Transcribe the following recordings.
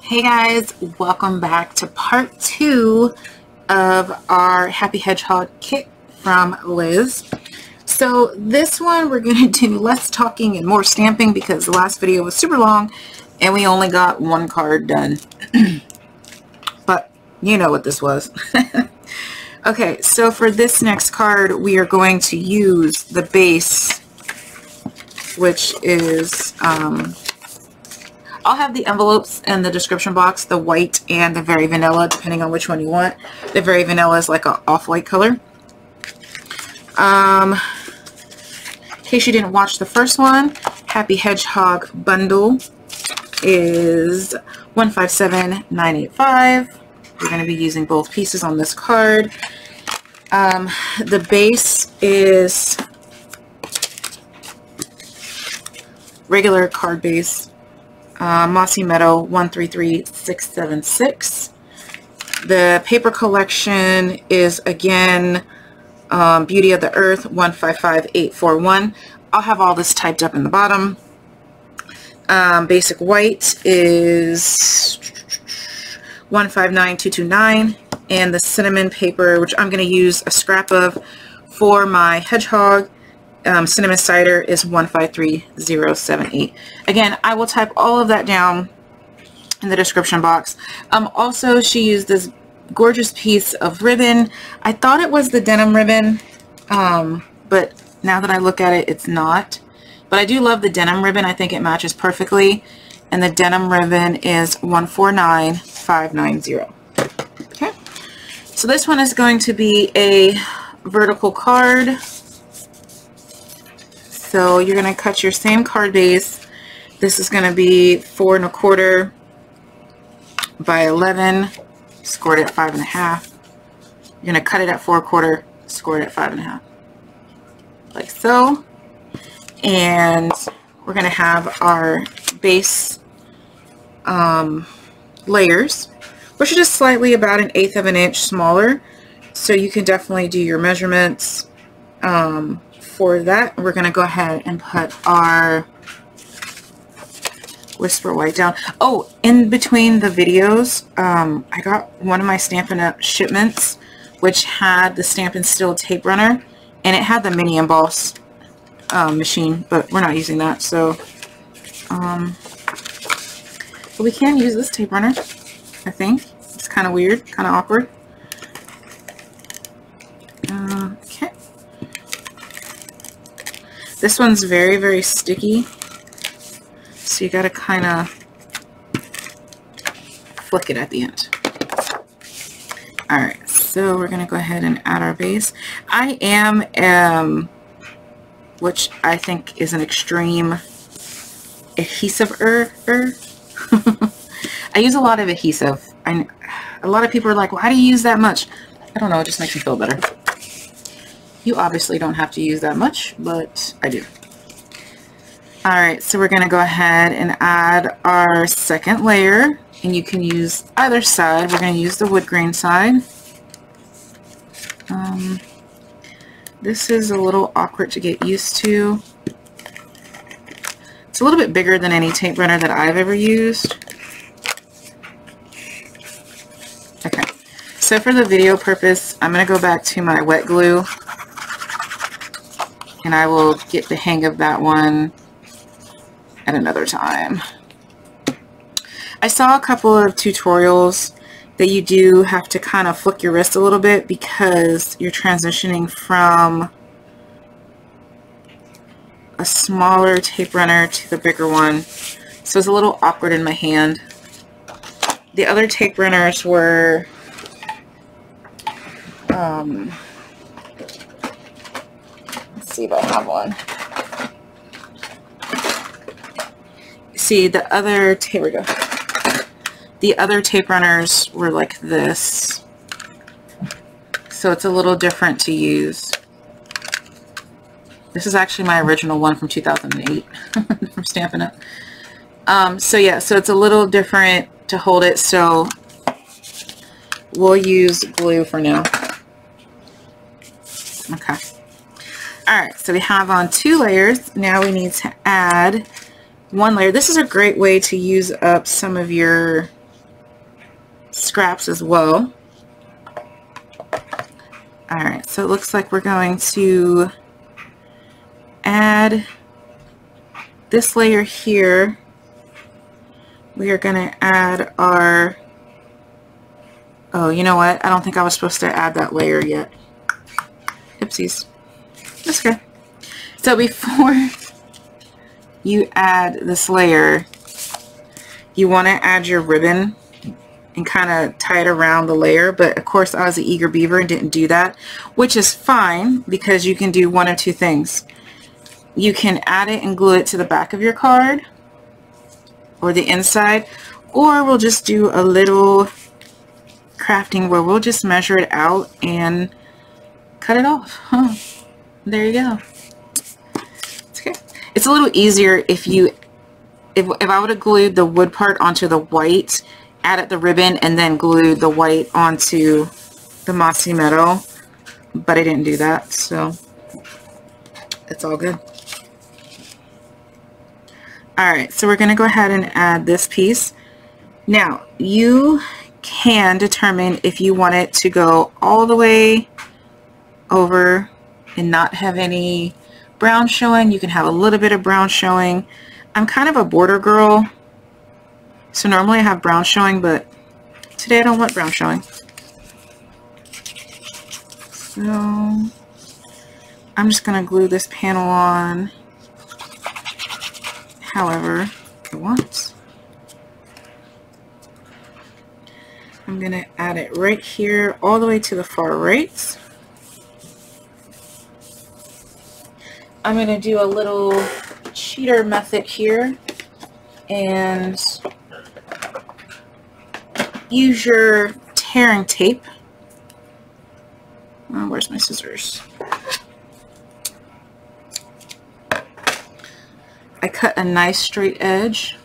Hey guys, welcome back to part 2 of our Happy Hedgehog kit from Liz. So this one we're going to do less talking and more stamping because the last video was super long and we only got one card done. But you know what this was. Okay, so for this next card we are going to use the base, which is I'll have the envelopes in the description box, the white and the very vanilla, depending on which one you want. The very vanilla is like an off-white color. In case you didn't watch the first one, Happy Hedgehog bundle is 157985. We're going to be using both pieces on this card. The base is regular card base. Mossy Meadow 133676. The paper collection is again Beauty of the Earth 155841. I'll have all this typed up in the bottom. Basic white is 159229, and the cinnamon paper, which I'm going to use a scrap of for my hedgehog, cinnamon cider, is 153078. Again, I will type all of that down in the description box. Also, she used this gorgeous piece of ribbon. I thought it was the denim ribbon, but now that I look at it, it's not. But I do love the denim ribbon. I think it matches perfectly. And the denim ribbon is 149590. Okay, so this one is going to be a vertical card. So you're going to cut your same card base. This is going to be 4 1/4 by 11, scored at 5.5. You're going to cut it at 4 1/4, scored at 5.5, like so. And we're going to have our base layers, which are just slightly about 1/8 of an inch smaller. So you can definitely do your measurements. For that, we're going to go ahead and put our Whisper White down. Oh, in between the videos, I got one of my Stampin' Up! Shipments, which had the Stampin' Seal tape runner, and it had the mini emboss machine, but we're not using that. So, but we can use this tape runner, I think. It's kind of weird, kind of awkward. Okay. This one's very, very sticky, so you got to kind of flick it at the end. Alright, so we're going to go ahead and add our base. I am, which I think is an extreme adhesive-er. I use a lot of adhesive. A lot of people are like, why do you use that much? I don't know, it just makes me feel better. You obviously don't have to use that much, but I do. Alright, so we're going to go ahead and add our second layer, and you can use either side. We're going to use the wood grain side. This is a little awkward to get used to. It's a little bit bigger than any tape runner that I've ever used. Okay, so for the video purpose, I'm going to go back to my wet glue, and I will get the hang of that one at another time. I saw a couple of tutorials that you do have to kind of flick your wrist a little bit because you're transitioning from a smaller tape runner to the bigger one. So it's a little awkward in my hand. The other tape runners were let's see if I have one. See, the other tape, here we go. The other tape runners were like this, so it's a little different to use. This is actually my original one from 2008 from Stampin' Up. So yeah, so it's a little different to hold it, so we'll use glue for now. Okay. Alright, so we have on 2 layers. Now we need to add 1 layer. This is a great way to use up some of your scraps as well. Alright, so it looks like we're going to add this layer here. We are going to add our, oh, you know what? I don't think I was supposed to add that layer yet. Oopsies. That's okay. So before you add this layer, you want to add your ribbon and kind of tie it around the layer, but of course I was an eager beaver and didn't do that, which is fine because you can do one of two things. You can add it and glue it to the back of your card or the inside, or we'll just do a little crafting where we'll just measure it out and cut it off. There you go. It's okay. It's a little easier if I would have glued the wood part onto the white, added the ribbon, and then glued the white onto the mossy metal, but I didn't do that, so it's all good. Alright, so we're going to go ahead and add this piece. Now, you can determine if you want it to go all the way over and not have any brown showing. You can have a little bit of brown showing. I'm kind of a border girl, so normally I have brown showing, but today I don't want brown showing. So I'm just going to glue this panel on however I want. I'm going to add it right here all the way to the far right. I'm going to do a little cheater method here and use your tearing tape. Oh, where's my scissors? I cut a nice straight edge.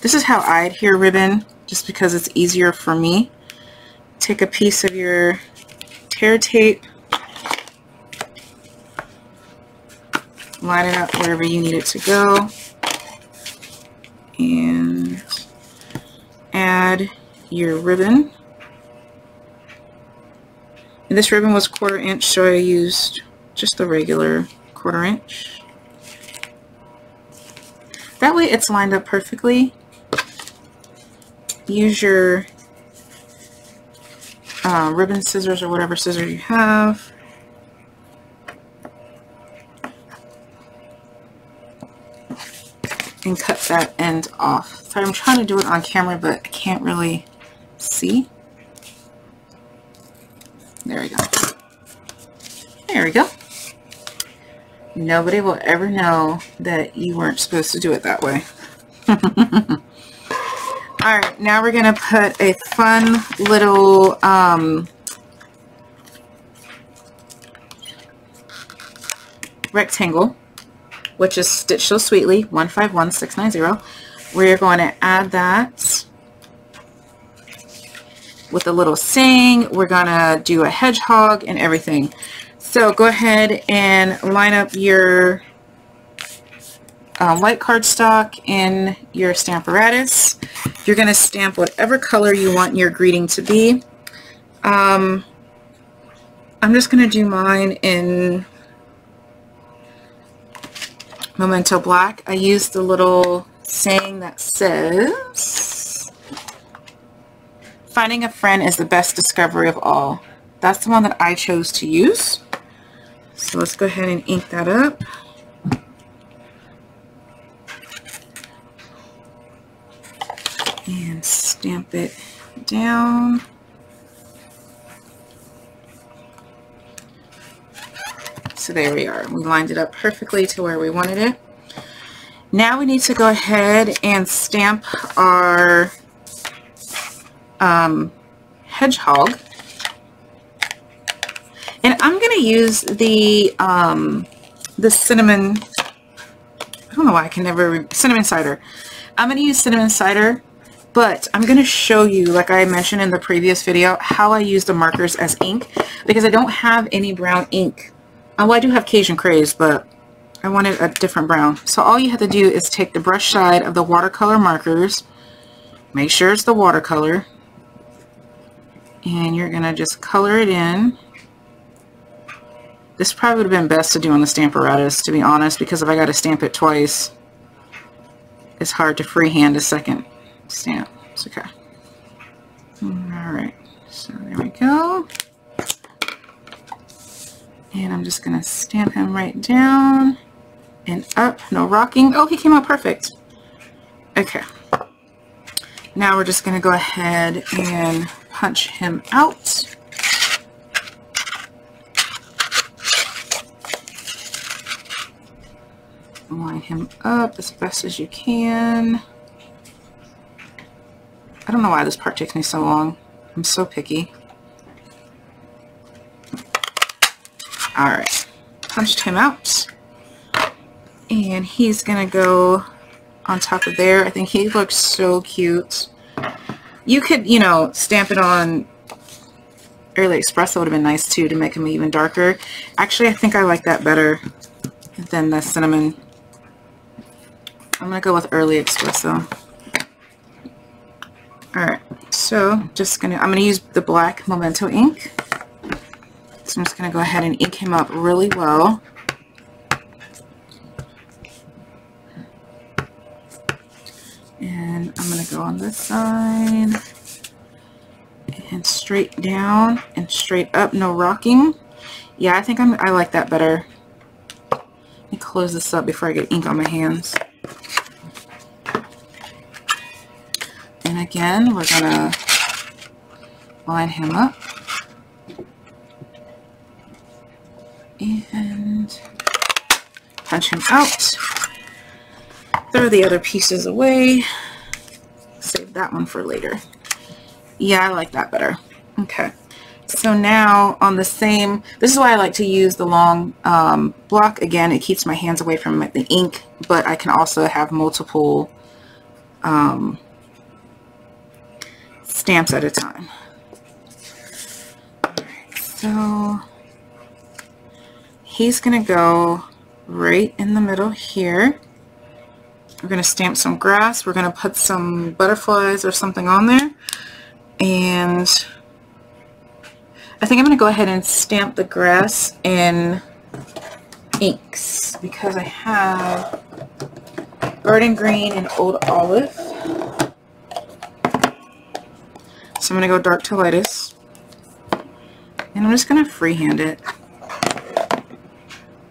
This is how I adhere ribbon, just because it's easier for me. Take a piece of your tear tape, line it up wherever you need it to go, and add your ribbon. And this ribbon was 1/4 inch, so I used just the regular 1/4 inch. That way it's lined up perfectly. Use your ribbon scissors or whatever scissors you have. And cut that end off. Sorry, I'm trying to do it on camera, but I can't really see. There we go. There we go. Nobody will ever know that you weren't supposed to do it that way. Alright, now we're going to put a fun little rectangle, which is Stitch So Sweetly 151690. We're going to add that with a little saying. We're going to do a hedgehog and everything. So go ahead and line up your white cardstock in your Stamparatus. You're going to stamp whatever color you want your greeting to be. I'm just going to do mine in Momento Black. I used the little saying that says, "Finding a friend is the best discovery of all." That's the one that I chose to use. So let's go ahead and ink that up. And stamp it down. So there we are. We lined it up perfectly to where we wanted it. Now we need to go ahead and stamp our hedgehog. And I'm going to use the cinnamon, I don't know why I can never, cinnamon cider. I'm going to use cinnamon cider, but I'm going to show you, like I mentioned in the previous video, how I use the markers as ink, because I don't have any brown ink. Well, I do have Cajun Craze, but I wanted a different brown. So all you have to do is take the brush side of the watercolor markers, make sure it's the watercolor, And you're going to just color it in. This probably would have been best to do on the Stamparatus, to be honest, because if I got to stamp it twice, it's hard to freehand a second stamp. It's okay. Alright, so there we go. And I'm just going to stamp him right down and up. No rocking. Oh, he came out perfect. Okay. Now we're just going to go ahead and punch him out. Line him up as best as you can. I don't know why this part takes me so long. I'm so picky. Alright, punched him out. And he's gonna go on top of there. I think he looks so cute. You could, you know, stamp it on AliExpress. That would have been nice too, to make him even darker. Actually, I think I like that better than the cinnamon. I'm gonna go with Early Espresso. Alright, so I'm gonna use the black Momento ink. So I'm just gonna go ahead and ink him up really well. And I'm gonna go on this side and straight down and straight up, no rocking. Yeah, I think I like that better. Let me close this up before I get ink on my hands. And again, we're gonna line him up and punch him out. Throw the other pieces away. Save that one for later. Yeah, I like that better. Okay. So now on the same, this is why I like to use the long block. Again, it keeps my hands away from the ink, but I can also have multiple stamps at a time. Alright, so he's going to go right in the middle here. We're going to stamp some grass. We're going to put some butterflies or something on there. And I think I'm going to go ahead and stamp the grass in inks because I have Garden Green and Old Olive. So I'm going to go dark to lightest. And I'm just going to freehand it.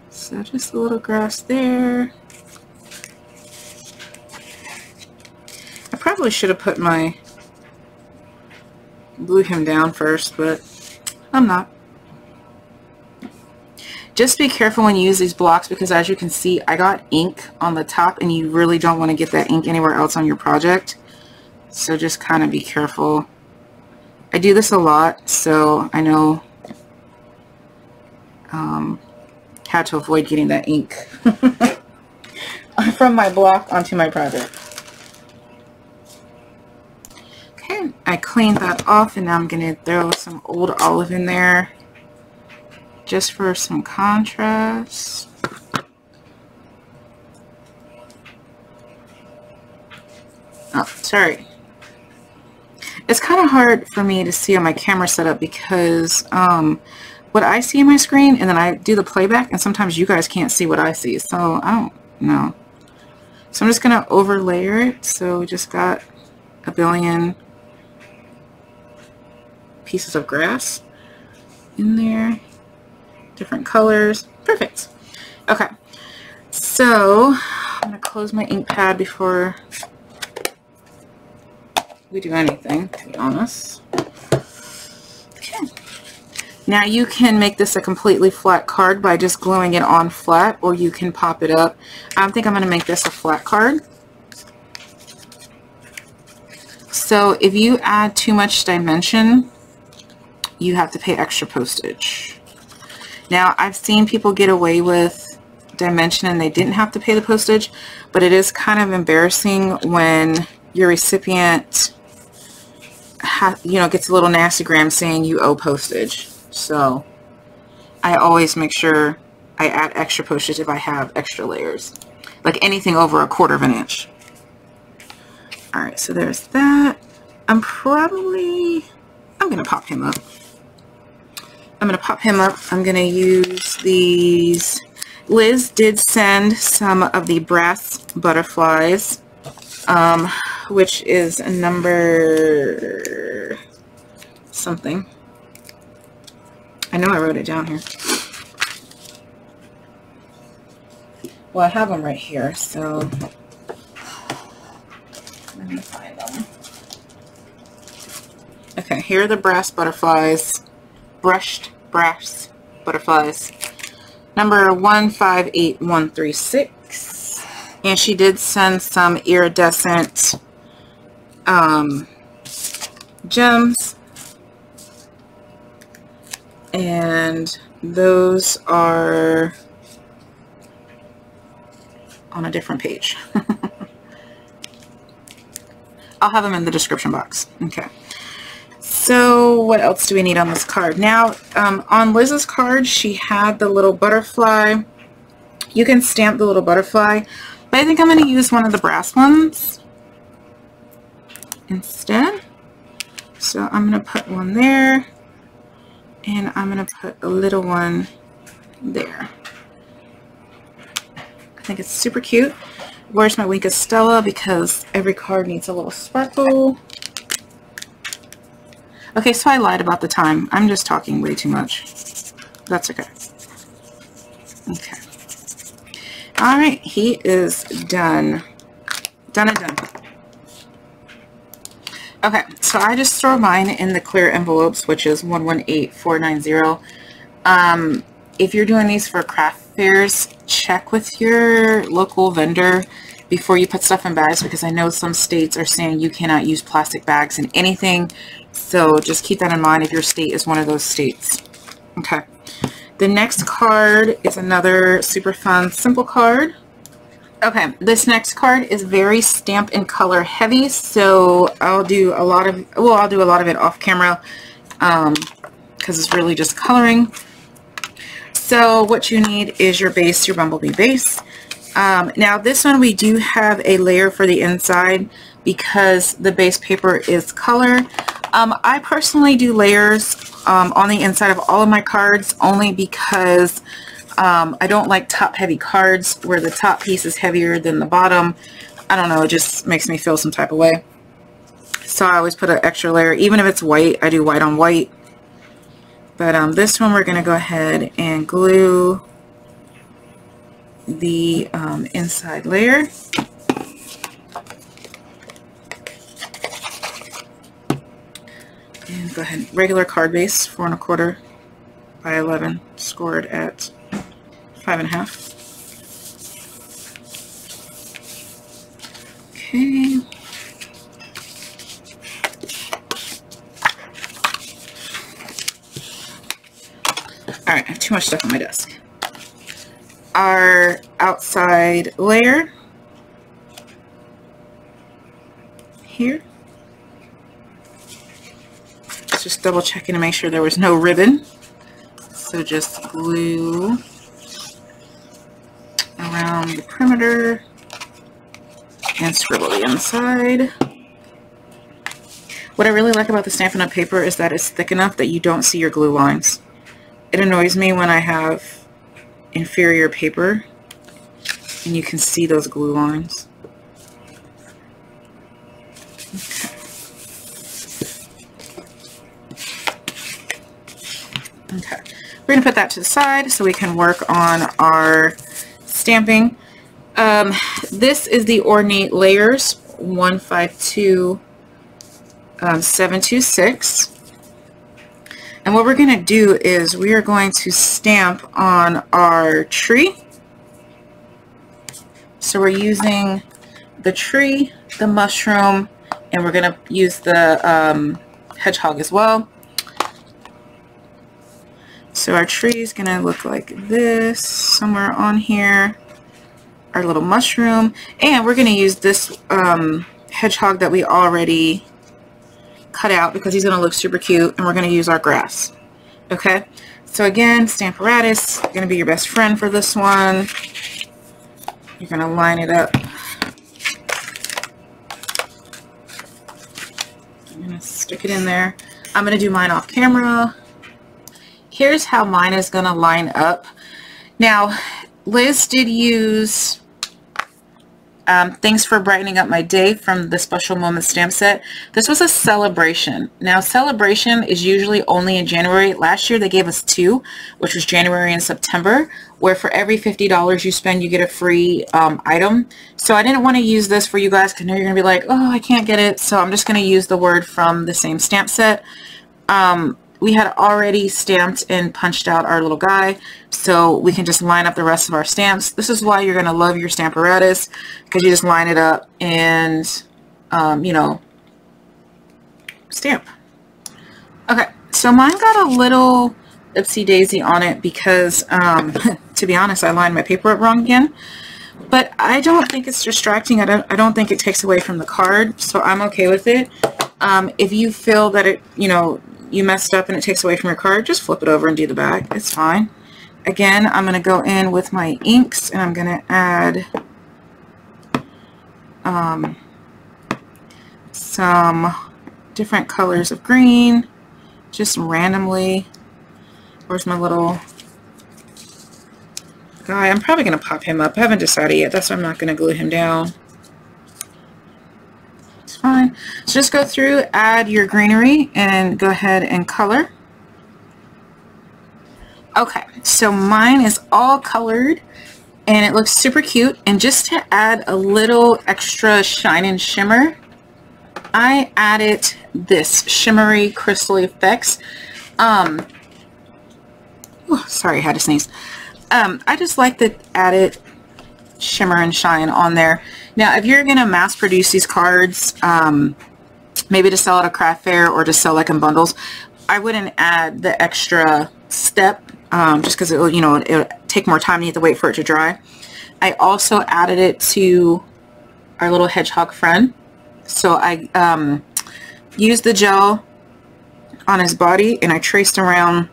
So just a little grass there. I probably should have put glue him down first, but I'm not. Just be careful when you use these blocks because as you can see, I got ink on the top and you really don't want to get that ink anywhere else on your project. So just kind of be careful. I do this a lot, so I know how to avoid getting that ink from my block onto my project. Okay, I cleaned that off and now I'm going to throw some Old Olive in there just for some contrast. Oh, sorry. It's kind of hard for me to see on my camera setup because what I see in my screen and then I do the playback and sometimes you guys can't see what I see, so I don't know. So I'm just going to overlayer it. So we just got a billion pieces of grass in there, different colors. Perfect. Okay, so I'm going to close my ink pad before we do anything, to be honest. Okay. Now you can make this a completely flat card by just gluing it on flat, or you can pop it up. I think I'm going to make this a flat card. So if you add too much dimension, you have to pay extra postage. Now I've seen people get away with dimension and they didn't have to pay the postage, but it is kind of embarrassing when your recipient gets a little nastygram saying you owe postage. So I always make sure I add extra postage if I have extra layers, like anything over 1/4 of an inch. Alright, so there's that. I'm going going to pop him up. I'm going to pop him up. I'm going to use these. Liz did send some of the brass butterflies, which is a number something. I know I wrote it down here. Well, I have them right here, so let me find them. Okay, here are the brass butterflies, brushed brass butterflies, number 158136, and she did send some iridescent gems, and those are on a different page. I'll have them in the description box. Okay. So what else do we need on this card? Now, on Liz's card, she had the little butterfly. You can stamp the little butterfly, but I think I'm going to use one of the brass ones instead. So I'm going to put one there, and I'm going to put a little one there. I think it's super cute. Where's my wink of Stella? Because every card needs a little sparkle. Okay, so I lied about the time. I'm just talking way too much. That's okay. Okay. All right, he is done. Done and done. Okay, so I just throw mine in the clear envelopes, which is 118490. If you're doing these for craft fairs, check with your local vendor before you put stuff in bags, because I know some states are saying you cannot use plastic bags in anything. So just keep that in mind if your state is one of those states. Okay. The next card is another super fun, simple card. Okay, this next card is very stamp and color heavy, so I'll do a lot of, well, I'll do a lot of it off camera because it's really just coloring. So what you need is your base, your Bumble Bee base. Now this one we do have a layer for the inside because the base paper is color. I personally do layers on the inside of all of my cards only because I don't like top heavy cards where the top piece is heavier than the bottom. I don't know, it just makes me feel some type of way. So I always put an extra layer, even if it's white. I do white on white. But this one we're going to go ahead and glue the inside layer. And go ahead, regular card base, 4 1/4 by 11, scored at 5 1/2. Okay. Alright, I have too much stuff on my desk. Our outside layer here. Just double checking to make sure there was no ribbon. So just glue around the perimeter and scribble the inside. What I really like about the Stampin' Up! Paper is that it's thick enough that you don't see your glue lines. It annoys me when I have inferior paper and you can see those glue lines. Okay, we're going to put that to the side so we can work on our stamping. This is the Ornate Layers 152726. And what we're going to do is we are going to stamp on our tree. So we're using the tree, the mushroom, and we're going to use the hedgehog as well. So our tree is going to look like this, somewhere on here. Our little mushroom. And we're going to use this hedgehog that we already cut out because he's going to look super cute, and we're going to use our grass. Okay, so again, Stamparatus going to be your best friend for this one. You're going to line it up. I'm going to stick it in there. I'm going to do mine off camera. Here's how mine is going to line up. Now, Liz did use Things for Brightening Up My Day from the Special Moments stamp set. This was a celebration. Now, celebration is usually only in January. Last year they gave us 2, which was January and September, where for every $50 you spend, you get a free item. So I didn't want to use this for you guys because I know you're going to be like, oh, I can't get it. So I'm just going to use the word from the same stamp set. We had already stamped and punched out our little guy, so we can just line up the rest of our stamps. This is why you're going to love your Stamparatus, because you just line it up and, you know, stamp. Okay, so mine got a little oopsie daisy on it because, to be honest, I lined my paper up wrong again. But I don't think it's distracting. I don't think it takes away from the card, so I'm okay with it. If you feel that it, you know, you messed up and it takes away from your card, just flip it over and do the back. It's fine. Again, I'm going to go in with my inks and I'm going to add some different colors of green, just randomly. Where's my little guy? I'm probably going to pop him up. I haven't decided yet. That's why I'm not going to glue him down. Fine. So just go through, add your greenery, and go ahead and color. Okay, so mine is all colored and it looks super cute. And just to add a little extra shine and shimmer, I added this Shimmery Crystal Effects. Sorry, I had to sneeze. I just like to add it shimmer and shine on there. Now, if you're going to mass produce these cards, maybe to sell at a craft fair or to sell like in bundles, I wouldn't add the extra step just because it'll, you know, it'll take more time and you have to wait for it to dry. I also added it to our little hedgehog friend. So I used the gel on his body and I traced around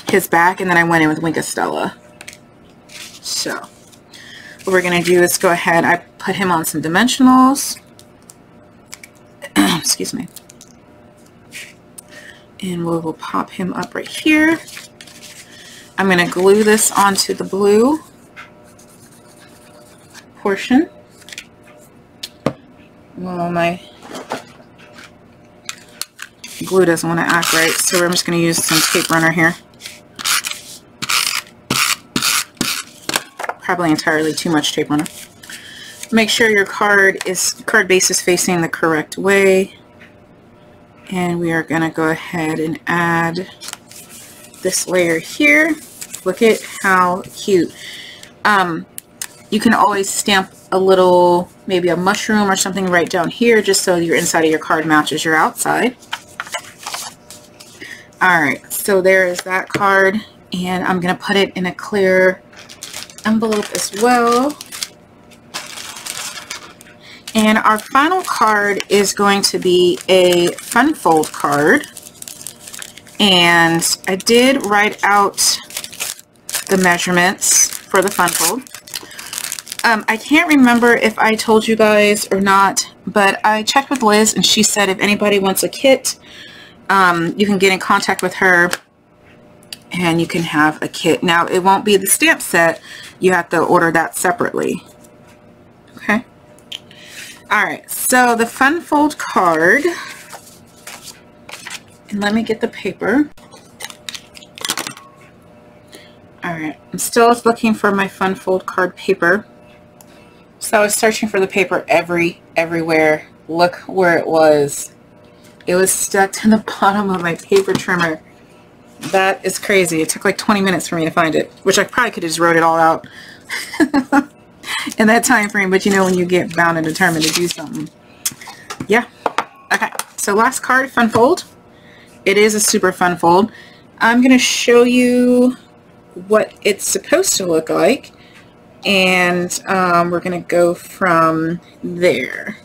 his back, and then I went in with Wink of Stella. So what we're going to do is go ahead, I put him on some dimensionals. Excuse me. And we'll pop him up right here. I'm going to glue this onto the blue portion. Well, my glue doesn't want to act right, so I'm just going to use some tape runner here. Probably entirely too much tape runner. Make sure your card base is facing the correct way. And we are going to go ahead and add this layer here. Look at how cute. You can always stamp a little, maybe a mushroom or something right down here, just so your inside of your card matches your outside. Alright, so there is that card, and I'm going to put it in a clear envelope as well. And our final card is going to be a fun fold card. And I did write out the measurements for the fun fold. I can't remember if I told you guys or not, but I checked with Liz and she said if anybody wants a kit, you can get in contact with her and you can have a kit. Now, it won't be the stamp set. You have to order that separately. Okay. Alright, so the fun fold card, and let me get the paper. Alright, I'm still looking for my fun fold card paper. So I was searching for the paper everywhere. Look where it was. It was stuck to the bottom of my paper trimmer. That is crazy. It took like 20 minutes for me to find it, which I probably could have just wrote it all out in that time frame, but you know when you get bound and determined to do something. Yeah. Okay, so last card, fun fold. It is a super fun fold. I'm going to show you what it's supposed to look like, and we're going to go from there.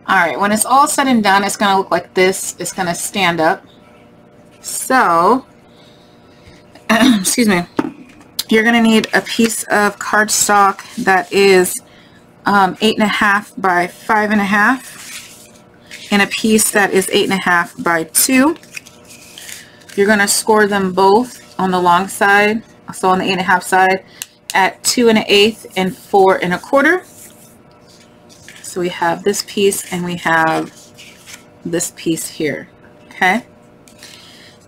Alright, when it's all said and done, it's going to look like this. It's going to stand up. So, excuse me, you're going to need a piece of cardstock that is 8.5 by 5.5. in a piece that is 8.5 by 2. You're going to score them both on the long side, so on the 8.5 side, at 2 1/8 and 4 1/4. So we have this piece and we have this piece here. Okay.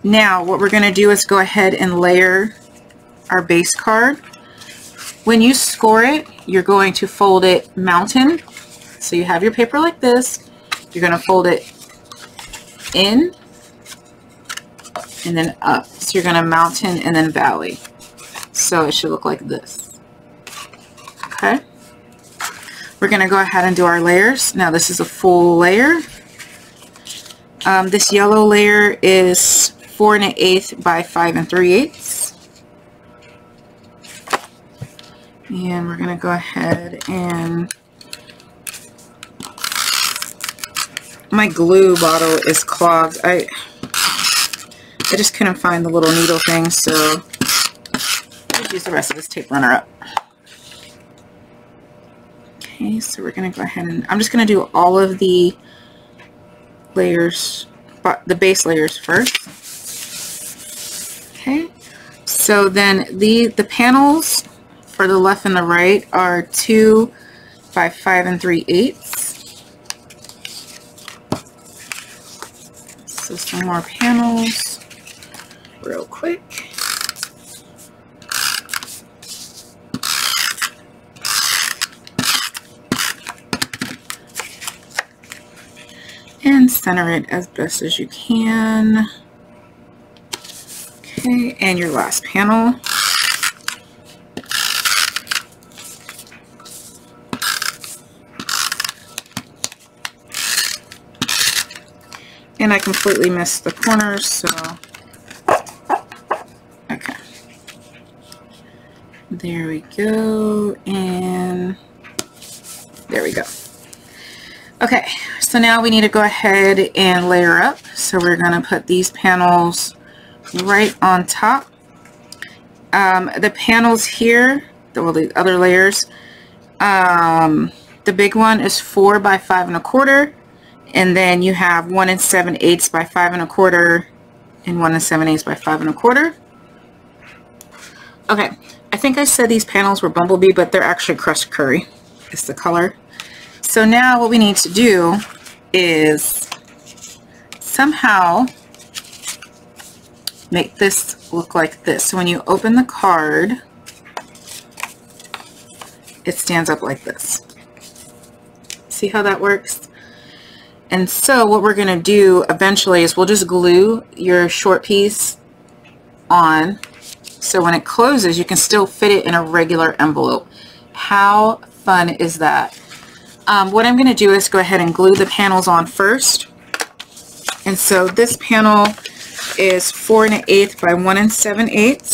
Now what we're going to do is go ahead and layer our base card. When you score it, you're going to fold it mountain. So you have your paper like this. You're going to fold it in and then up. So you're going to mountain and then valley. So it should look like this. Okay. We're going to go ahead and do our layers. Now this is a full layer. This yellow layer is 4 1/8 by 5 3/8. And we're going to go ahead and my glue bottle is clogged. I just couldn't find the little needle thing, so I'll just use the rest of this tape runner up. Okay, so we're going to go ahead and I'm just going to do all of the layers, the base layers first. Okay, so then the panels for the left and the right are 2 by 5 3/8. So some more panels real quick. And center it as best as you can. Okay, and your last panel. And I completely missed the corners, so okay. There we go, and there we go. Okay, so now we need to go ahead and layer up. So we're going to put these panels right on top. The panels here, the other layers, the big one is 4 by 5 1/4. And then you have 1 7/8 by 5 1/4 and 1 7/8 by 5 1/4. Okay, I think I said these panels were Bumble Bee, but they're actually crushed curry. It's the color. So now what we need to do is somehow make this look like this. So when you open the card, it stands up like this. See how that works? And so what we're going to do eventually is we'll just glue your short piece on, so when it closes you can still fit it in a regular envelope. How fun is that? What I'm going to do is go ahead and glue the panels on first. And so this panel is 4 1/8 by 1 7/8.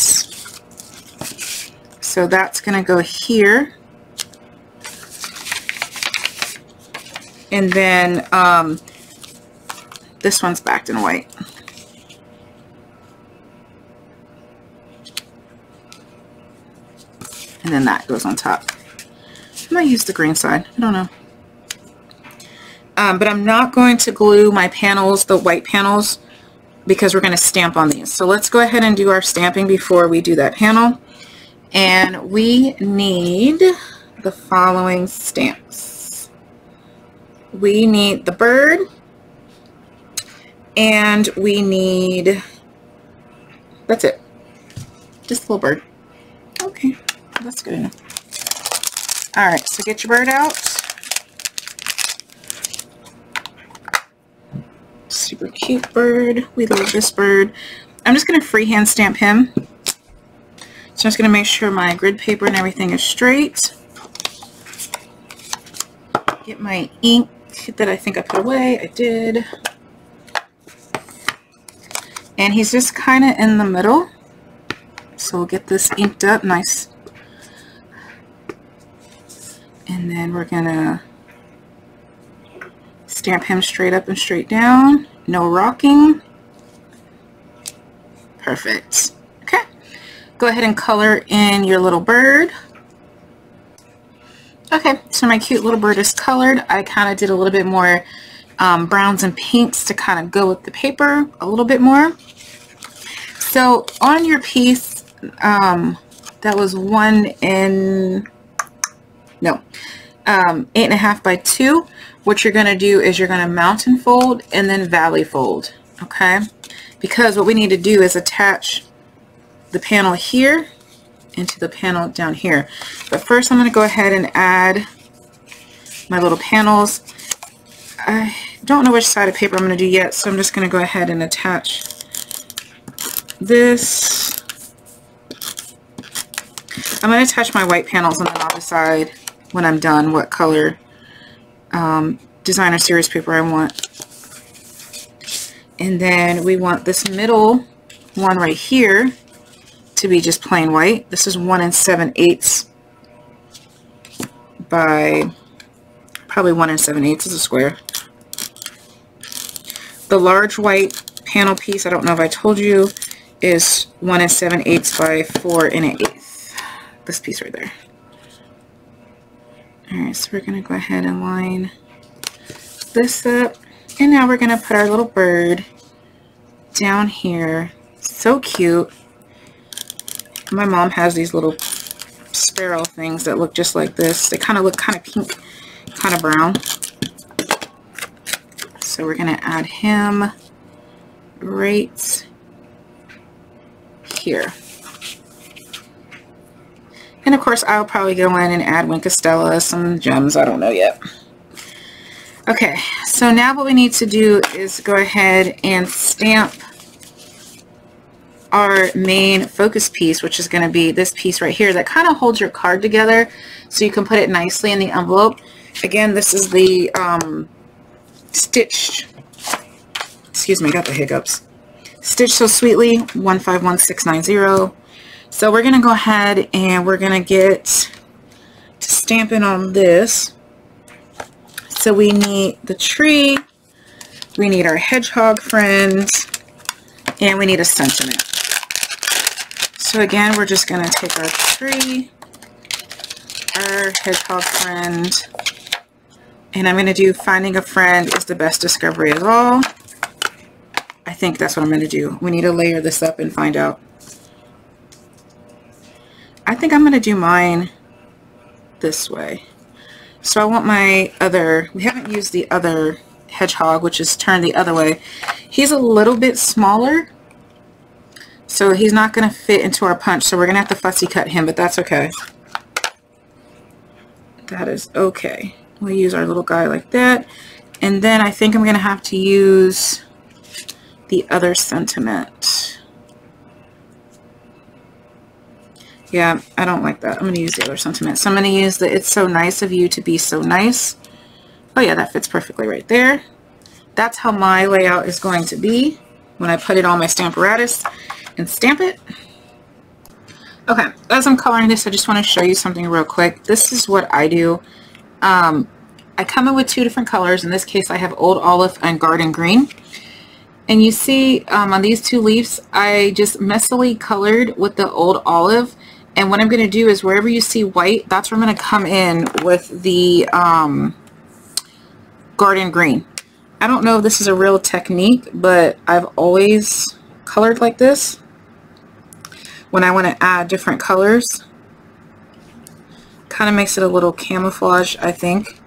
So that's going to go here. And then this one's backed in white. And then that goes on top. I might use the green side. I don't know. But I'm not going to glue my panels, the white panels, because we're going to stamp on these. So let's go ahead and do our stamping before we do that panel. And we need the following stamps. We need the bird, and we need, that's it, just a little bird. Okay, that's good enough. All right, so get your bird out. Super cute bird. We love this bird. I'm just going to freehand stamp him. So I'm just going to make sure my grid paper and everything is straight. Get my ink that I think I put away. I did. And he's just kind of in the middle. So we'll get this inked up nice. And then we're going to stamp him straight up and straight down. No rocking. Perfect. Okay. Go ahead and color in your little bird. Okay, so my cute little bird is colored. I kind of did a little bit more browns and pinks to kind of go with the paper a little bit more. So on your piece, that was 8.5 by 2. What you're going to do is you're going to mountain fold and then valley fold, okay? Because what we need to do is attach the panel here into the panel down here. But first I'm going to go ahead and add my little panels. I don't know which side of paper I'm going to do yet, so I'm just going to go ahead and attach this. I'm going to attach my white panels and then I'll decide when I'm done what color designer series paper I want. And then we want this middle one right here to be just plain white. This is 1 7/8 by probably 1 7/8 is a square. The large white panel piece, I don't know if I told you, is 1 7/8 by 4 1/8. This piece right there. Alright, so we're going to go ahead and line this up. And now we're going to put our little bird down here. So cute. My mom has these little sparrow things that look just like this. They kind of look kind of pink, kind of brown. So we're going to add him right here. And of course, I'll probably go in and add Stella, some gems. I don't know yet. Okay, so now what we need to do is go ahead and stamp our main focus piece, which is going to be this piece right here that kind of holds your card together so you can put it nicely in the envelope. Again, this is the stitched, excuse me, I got the hiccups. Stitch So Sweetly 151690. So we're going to go ahead and we're going to get to stamping on this. So we need the tree, we need our hedgehog friends, and we need a sentiment. So again, we're just going to take our tree, our hedgehog friend, and I'm going to do finding a friend is the best discovery of all. I think that's what I'm going to do. We need to layer this up and find out. I think I'm going to do mine this way. So I want my other, we haven't used the other hedgehog, which is turned the other way. He's a little bit smaller, so he's not going to fit into our punch, so we're going to have to fussy cut him, but that's okay. That is okay. We'll use our little guy like that. And then I think I'm going to have to use the other sentiment. Yeah, I don't like that. I'm going to use the other sentiment. So I'm going to use the It's So Nice of You to Be So Nice. Oh yeah, that fits perfectly right there. That's how my layout is going to be when I put it on my Stamparatus and stamp it. Okay, as I'm coloring this, I just want to show you something real quick. This is what I do. I come in with 2 different colors. In this case, I have Old Olive and Garden Green. And you see on these 2 leaves, I just messily colored with the Old Olive. And what I'm going to do is wherever you see white, that's where I'm going to come in with the Garden Green. I don't know if this is a real technique, but I've always colored like this when I want to add different colors. Kind of makes it a little camouflage, I think.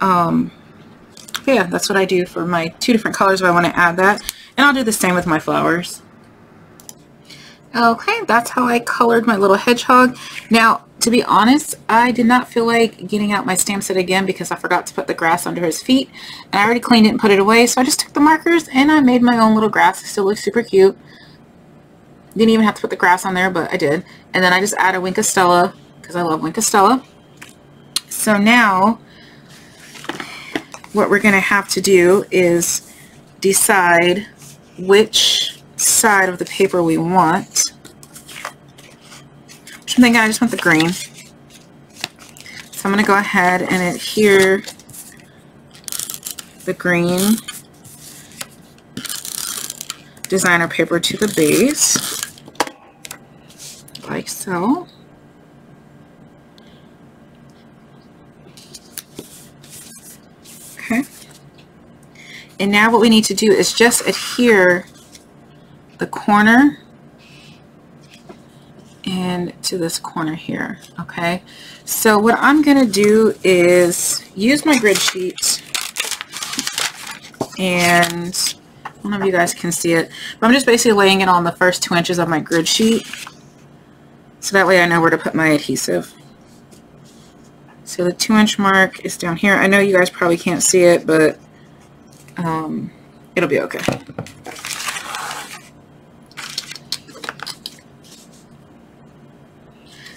Yeah, that's what I do for my 2 different colors if I want to add that. And I'll do the same with my flowers. Okay, that's how I colored my little hedgehog. Now, to be honest, I did not feel like getting out my stamp set again because I forgot to put the grass under his feet. And I already cleaned it and put it away, so I just took the markers and I made my own little grass. It still looks super cute. Didn't even have to put the grass on there, but I did. And then I just added Stella because I love Stella. So now, what we're going to have to do is decide which side of the paper we want. I'm thinking I just want the green. So I'm going to go ahead and adhere the green designer paper to the base, like so. Okay. And now what we need to do is just adhere the corner and to this corner here. Okay, so what I'm gonna do is use my grid sheet, and I don't know if you guys can see it, but I'm just basically laying it on the first 2 inches of my grid sheet, so that way I know where to put my adhesive. So the 2-inch mark is down here. I know you guys probably can't see it, but it'll be okay.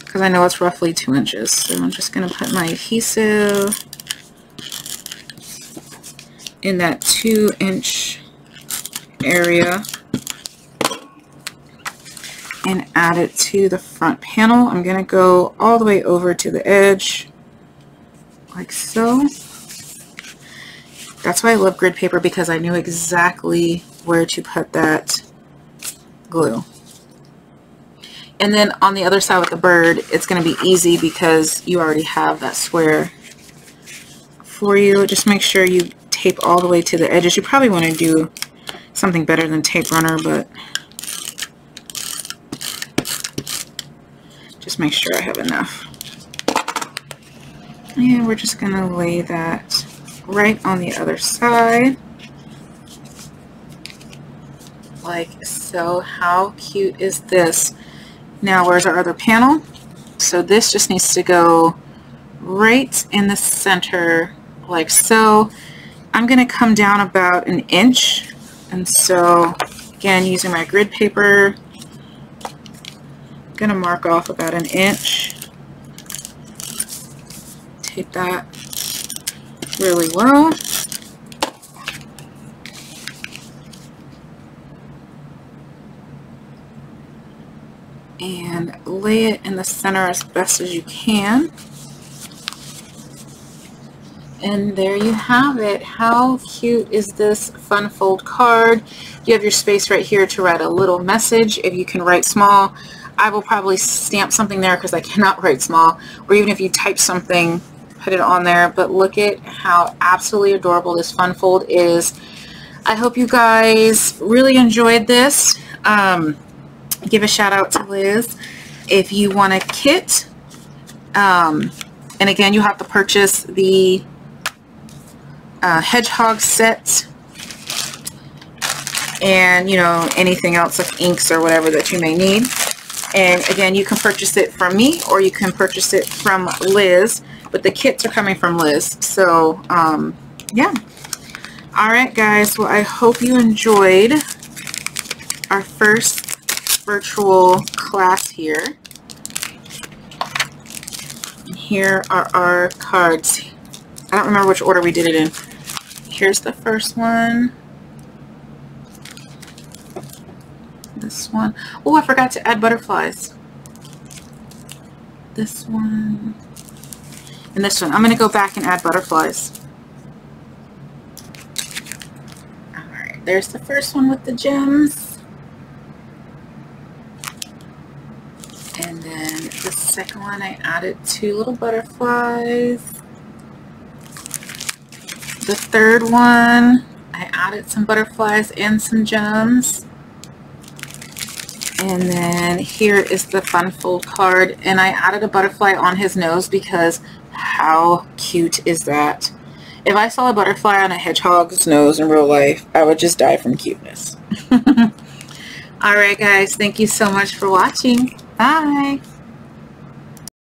Because I know it's roughly 2 inches. So I'm just going to put my adhesive in that 2-inch area and add it to the front panel. I'm going to go all the way over to the edge, like so. That's why I love grid paper, because I knew exactly where to put that glue. And then on the other side with the bird, it's going to be easy because you already have that square for you. Just make sure you tape all the way to the edges. You probably want to do something better than tape runner, but just make sure I have enough. And we're just going to lay that right on the other side, like so. How cute is this? Now, where's our other panel? So this just needs to go right in the center, like so. I'm going to come down about 1 inch, and so again, using my grid paper, I'm going to mark off about 1 inch. Tape that really well. And lay it in the center as best as you can. And there you have it. How cute is this fun fold card? You have your space right here to write a little message. If you can write small, I will probably stamp something there because I cannot write small. Or even if you type something, put it on there. But look at how absolutely adorable this fun fold is. I hope you guys really enjoyed this. Give a shout out to Liz. If you want a kit, and again, you have to purchase the hedgehog set, and you know, anything else like inks or whatever that you may need. And again, you can purchase it from me or you can purchase it from Liz, but the kits are coming from Liz. So yeah. Alright guys, well I hope you enjoyed our first virtual class here. And here are our cards. I don't remember which order we did it in. Here's the first one. This one. Oh, I forgot to add butterflies. This one. And this one. I'm going to go back and add butterflies. Alright, there's the first one with the gems. And then the second one, I added 2 little butterflies. The third one, I added some butterflies and some gems. And then here is the fun fold card, and I added a butterfly on his nose because how cute is that? If I saw a butterfly on a hedgehog's nose in real life, I would just die from cuteness. Alright guys, thank you so much for watching. Bye!